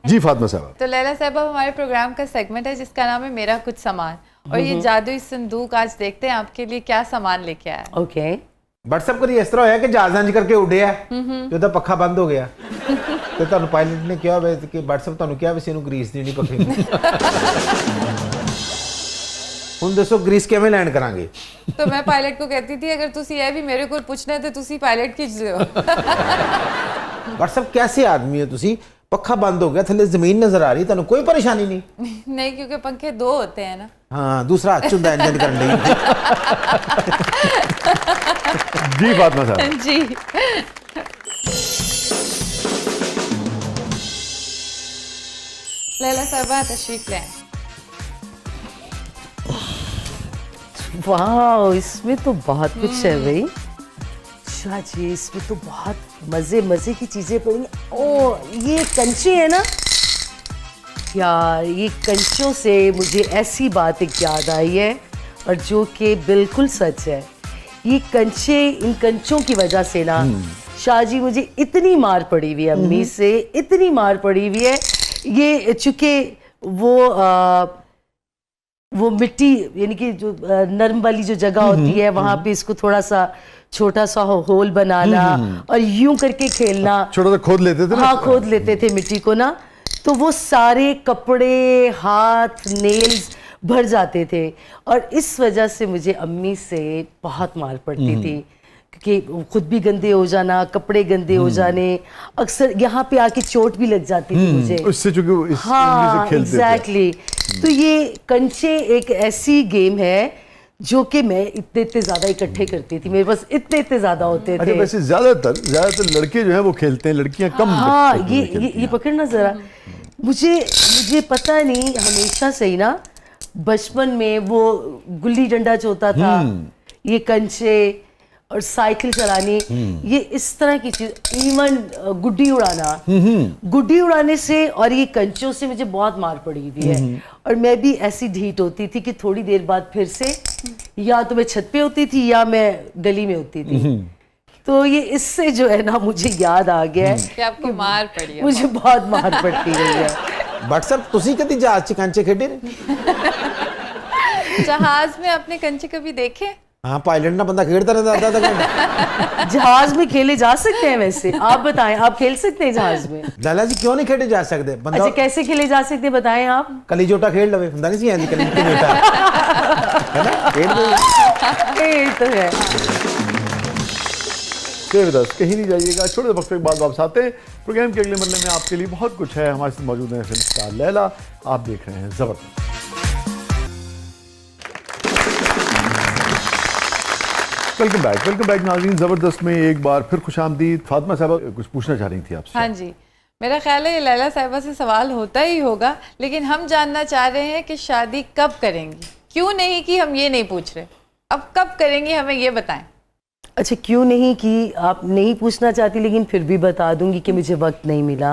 जी फातिमा साहब। तो लैला साहब हमारे प्रोग्राम का सेगमेंट है जिसका नाम है मेरा कुछ सामान, और ये जादुई संदूक आज देखते हैं आपके लिए क्या सामान लेके आया है। ओके WhatsApp कभी इस तरह होया कि जहाज इंज करके उड़िया जो तो पखा बंद हो गया तो ਤੁਹਾਨੂੰ ਪਾਇਲਟ ਨੇ ਕਿਹਾ ਵੇ ਕਿ WhatsApp ਤੁਹਾਨੂੰ ਕਿਹਾ ਵੀ ਸੀ ਇਹਨੂੰ ਗਰੀਸ ਦੇਣੀ ਪੱਖੇ ਨੂੰ ਹੁਣ ਦੱਸੋ ਗਰੀਸ ਕਿਵੇਂ ਲੈਂਡ ਕਰਾਂਗੇ। तो मैं पायलट को कहती थी अगर तुसी ये भी मेरे को पूछना है तो तुसी पायलट खींच दो। WhatsApp कैसे आदमी हो ਤੁਸੀਂ पखा बंद हो गया थले जमीन नजर आ रही ਤੁਹਾਨੂੰ कोई परेशानी नहीं। नहीं क्योंकि पंखे दो होते हैं ना। हाँ दूसरा हाथ चुंदा इंजन करने लगी। जी फातिमा साहब। जी लैला साहबा तशरीफ लें। वाह, इसमें तो बहुत कुछ है भाई। अच्छा जी, इसमें तो बहुत मजे मजे की चीजें पड़ेंगी। ओ ये कंचे है ना यार, ये कंचों से मुझे ऐसी बात एक याद आई है और जो कि बिल्कुल सच है। ये कंचे, इन कंचों की वजह से ना शाह जी मुझे इतनी मार पड़ी हुई है, अम्मी से इतनी मार पड़ी हुई है। ये चूंकि वो मिट्टी यानी कि जो नरम वाली जो जगह होती है वहां पे इसको थोड़ा सा छोटा सा होल बनाना और यूं करके खेलना, छोटा सा खोद लेते थे ना। हाँ खोद लेते थे मिट्टी को ना, तो वो सारे कपड़े, हाथ, नेल्स भर जाते थे और इस वजह से मुझे अम्मी से बहुत मार पड़ती थी क्योंकि खुद भी गंदे हो जाना, कपड़े गंदे हो जाने, अक्सर यहाँ पे आके चोट भी लग जाती थी मुझे। उससे चूंकि इस हाँ से खेलते एग्जैक्टली। तो ये कंचे एक ऐसी गेम है जो कि मैं इतने ज्यादा इकट्ठे करती थी, मेरे पास इतने ज्यादा होते अच्छा थे। वैसे ज्यादातर लड़के जो है वो खेलते हैं, लड़कियां कम। हाँ खेलती ये हैं। पकड़ना जरा। मुझे पता नहीं, हमेशा से ही ना बचपन में वो गुल्ली डंडा जो होता था, ये कंचे और साइकिल चलानी, ये इस तरह की चीज, इवन गुड्डी उड़ाना, गुड्डी उड़ाने से और ये कंचों से मुझे बहुत मार पड़ी हुई है। और मैं भी ऐसी ढीठ होती थी कि थोड़ी देर बाद फिर से या तो मैं छत पे होती थी या मैं गली में होती थी। तो ये इससे जो है ना मुझे याद आ गया है कि आपको मार पड़ी है। मुझे बहुत मार पड़ती रही है। WhatsApp ਤੁਸੀਂ ਕਦੀ ਜਹਾਜ਼ ਚ ਕੰਚੇ ਖੇਡੇ ਨੇ? जहाज में अपने कंचे कभी देखे? हाँ पायलट ना बंदा खेलता रहता आधा घंटा। जहाज में खेले जा सकते हैं वैसे, आप बताएं, आप खेल सकते हैं जहाज में? लाला जी क्यों नहीं खेले जा सकते? बंदा अच्छा कैसे खेले जा सकते हैं बताएं आप? कली जोटा खेल लवे बंदा नहीं सी आंदी कली जोटा है ना खेल दो। ये तो है। कहीं नहीं जाइएगा, छोटे वक्त के बाद वापस आते हैं। प्रोग्राम के अगले मरले में आपके लिए बहुत कुछ है। हमारे साथ मौजूद है फिल्म स्टार लैला। आप देख रहे हैं जबरदस्त। वेलकम बैक नाज़रीन। ज़बरदस्त में एक बार फिर खुशामदीद। फातिमा साहब कुछ पूछना चाह रही थी आपसे। हाँ जी, मेरा ख्याल है ये लैला साहिबा से सवाल होता ही होगा, लेकिन हम जानना चाह रहे हैं कि शादी कब करेंगी। क्यों नहीं कि हम ये नहीं पूछ रहे, अब कब करेंगी हमें ये बताएं। अच्छा क्यों नहीं कि आप नहीं पूछना चाहती, लेकिन फिर भी बता दूंगी कि मुझे वक्त नहीं मिला।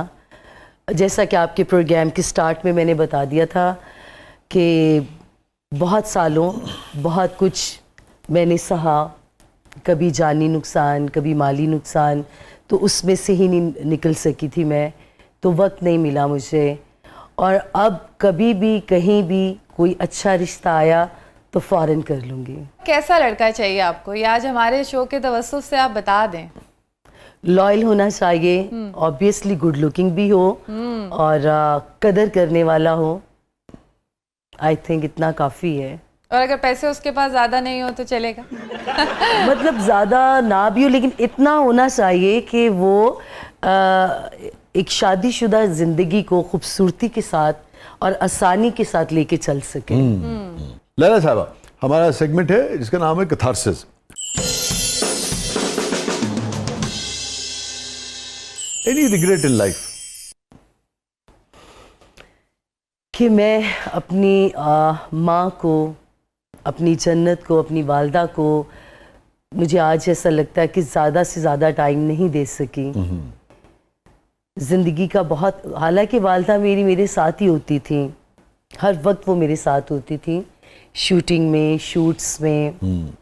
जैसा कि आपके प्रोग्राम के स्टार्ट में मैंने बता दिया था कि बहुत सालों बहुत कुछ मैंने सहा, कभी जानी नुकसान, कभी माली नुकसान, तो उसमें से ही नहीं निकल सकी थी मैं, तो वक्त नहीं मिला मुझे। और अब कभी भी कहीं भी कोई अच्छा रिश्ता आया तो फ़ौरन कर लूँगी। कैसा लड़का चाहिए आपको, ये आज हमारे शो के तवस्सुस से आप बता दें। लॉयल होना चाहिए, ऑब्वियसली गुड लुकिंग भी हो और कदर करने वाला हो। आई थिंक इतना काफ़ी है। और अगर पैसे उसके पास ज़्यादा नहीं हो तो चलेगा? मतलब ज़्यादा ना भी हो, लेकिन इतना होना चाहिए कि वो एक शादीशुदा ज़िंदगी को खूबसूरती के साथ और आसानी के साथ लेके चल सके। लैला साहबा, हमारा सेगमेंट है जिसका नाम है catharsis. Any regret in life? कि मैं अपनी माँ को, अपनी जन्नत को, अपनी वालदा को, मुझे आज ऐसा लगता है कि ज़्यादा से ज़्यादा टाइम नहीं दे सकी ज़िंदगी का। बहुत, हालांकि वालदा मेरे साथ ही होती थी, हर वक्त वो मेरे साथ होती थी, शूटिंग में, शूट्स में।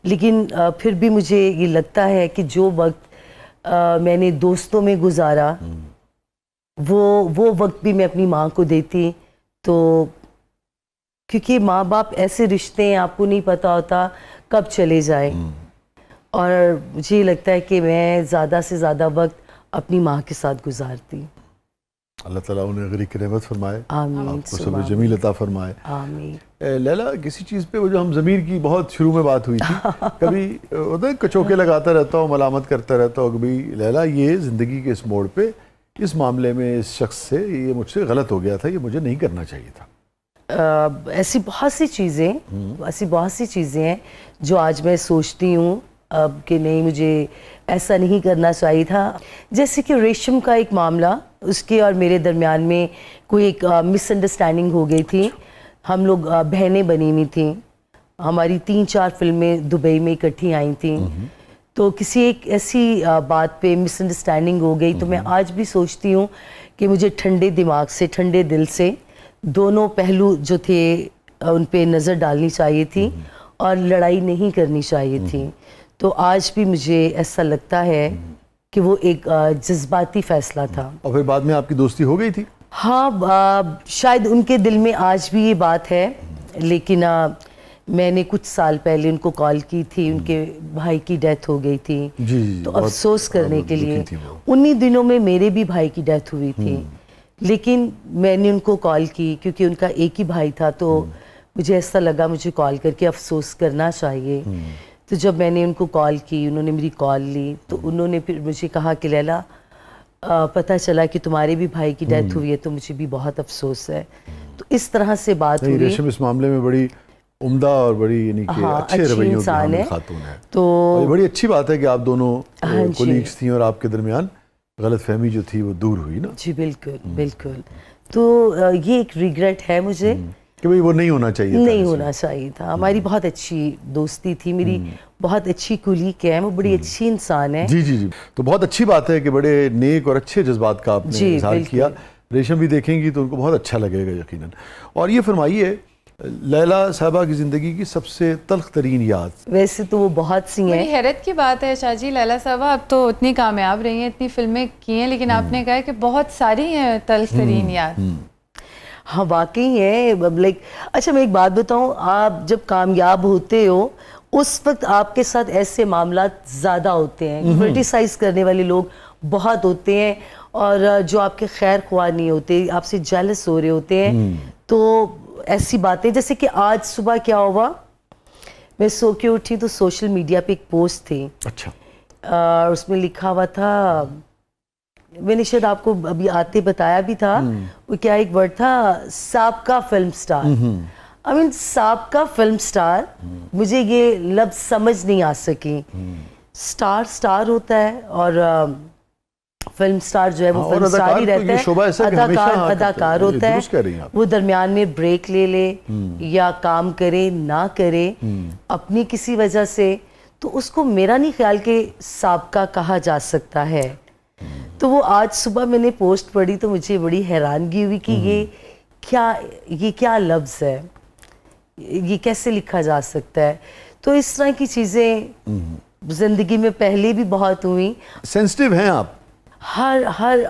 लेकिन फिर भी मुझे ये लगता है कि जो वक्त मैंने दोस्तों में गुजारा, वो वक्त भी मैं अपनी माँ को देती। तो क्योंकि माँ बाप ऐसे रिश्ते हैं, आपको नहीं पता होता कब चले जाए, और मुझे लगता है कि मैं ज़्यादा से ज़्यादा वक्त अपनी माँ के साथ गुजारती। अल्लाह ताला उन्हें गरीब की रहमत फरमाए, आमीन, आपको सब्र जमील अता फरमाए। आमीन। लैला, किसी चीज़ पे वो जो हम ज़मीर की बहुत शुरू में बात हुई थी, कभी होता है कचौके लगाता रहता हूँ, मलामत करता रहता हूँ, कभी लैला ये ज़िंदगी के इस मोड़ पे, इस मामले में, इस शख्स से ये मुझसे गलत हो गया था, ये मुझे नहीं करना चाहिए था। ऐसी बहुत सी चीज़ें हैं जो आज मैं सोचती हूँ अब कि नहीं, मुझे ऐसा नहीं करना चाहिए था। जैसे कि रेशम का एक मामला, उसके और मेरे दरमियान में कोई एक मिसअंडरस्टैंडिंग हो गई थी। हम लोग बहनें बनी हुई थी, हमारी 3-4 फिल्में दुबई में इकट्ठी आई थी। तो किसी एक ऐसी बात पे मिसअंडरस्टैंडिंग हो गई। तो मैं आज भी सोचती हूँ कि मुझे ठंडे दिमाग से, ठंडे दिल से दोनों पहलू जो थे उन पे नज़र डालनी चाहिए थी और लड़ाई नहीं करनी चाहिए थी। तो आज भी मुझे ऐसा लगता है कि वो एक जज्बाती फैसला था। और फिर बाद में आपकी दोस्ती हो गई थी? हाँ, शायद उनके दिल में आज भी ये बात है, लेकिन मैंने कुछ साल पहले उनको कॉल की थी, उनके भाई की डेथ हो गई थी। जी, तो अफसोस करने के लिए थी वो। उन्हीं दिनों में मेरे भी भाई की डेथ हुई थी, लेकिन मैंने उनको कॉल की क्योंकि उनका एक ही भाई था। तो मुझे ऐसा लगा मुझे कॉल करके अफसोस करना चाहिए। तो जब मैंने उनको कॉल की, उन्होंने मेरी कॉल ली, तो उन्होंने फिर मुझे कहा कि लैला, पता चला कि तुम्हारे भी भाई की डेथ हुई है, तो मुझे भी बहुत अफसोस है। तो इस तरह से बात हुई। रेशम इस मामले में बड़ी उम्दा और बड़ी यानी कि अच्छे रवैयों की हामिल खातून है। तो ये बड़ी अच्छी बात है कि आप दोनों हाँ कोलीग्स थी और आपके दरमियान गलतफहमी जो थी वो दूर हुई ना। जी बिल्कुल बिल्कुल। तो ये एक रिग्रेट है मुझे कि भाई वो नहीं होना चाहिए था, नहीं होना चाहिए था। हमारी बहुत अच्छी दोस्ती थी, मेरी बहुत अच्छी कुलीग है, वो बड़ी अच्छी इंसान है। जी जी जी। तो बहुत अच्छी बात है कि बड़े नेक और अच्छे जज्बात का आपने इज़हार किया। रेशम भी देखेंगी तो उनको बहुत अच्छा लगेगा यकीनन। और ये फरमाइए, लैला साहबा की ज़िंदगी की सबसे तल्ख तरीन याद? वैसे तो वो बहुत सी हैं। बड़ी हैरत की बात है शाहजी, लैला साहबा अब तो इतनी कामयाब रही हैं, इतनी फिल्में की हैं, लेकिन आपने कहा कि बहुत सारी हैं तल्ख तरीन याद। हाँ वाकई है। लाइक अच्छा, मैं एक बात बताऊँ, आप जब कामयाब होते हो उस वक्त आपके साथ ऐसे मामला ज़्यादा होते हैं, क्रिटिसाइज़ करने वाले लोग बहुत होते हैं, और जो आपके खैर ख्वाह नहीं होते, आपसे जेलस हो रहे होते हैं। तो ऐसी बातें, जैसे कि आज सुबह क्या हुआ, मैं सो के उठी तो सोशल मीडिया पे एक पोस्ट थी। अच्छा। उसमें लिखा हुआ था, मैंने शायद आपको अभी आते बताया भी था, वो क्या एक वर्ड था, साबका फिल्म स्टार। आई मीन साबका फिल्म स्टार, मुझे ये लफ्ज समझ नहीं आ सकी। स्टार होता है, और फिल्म स्टार जो है वो फिल्म स्टार ही रहता है। अदाकार होता है, वो दरमियान में ब्रेक ले ले या काम करे ना करे अपनी किसी वजह से, तो उसको मेरा नहीं ख्याल कि साबका कहा जा सकता है। तो वो आज सुबह मैंने पोस्ट पढ़ी तो मुझे बड़ी हैरानगी हुई कि ये क्या लफ्ज़ है, ये कैसे लिखा जा सकता है। तो इस तरह की चीज़ें ज़िंदगी में पहले भी बहुत हुई। सेंसिटिव हैं आप? हर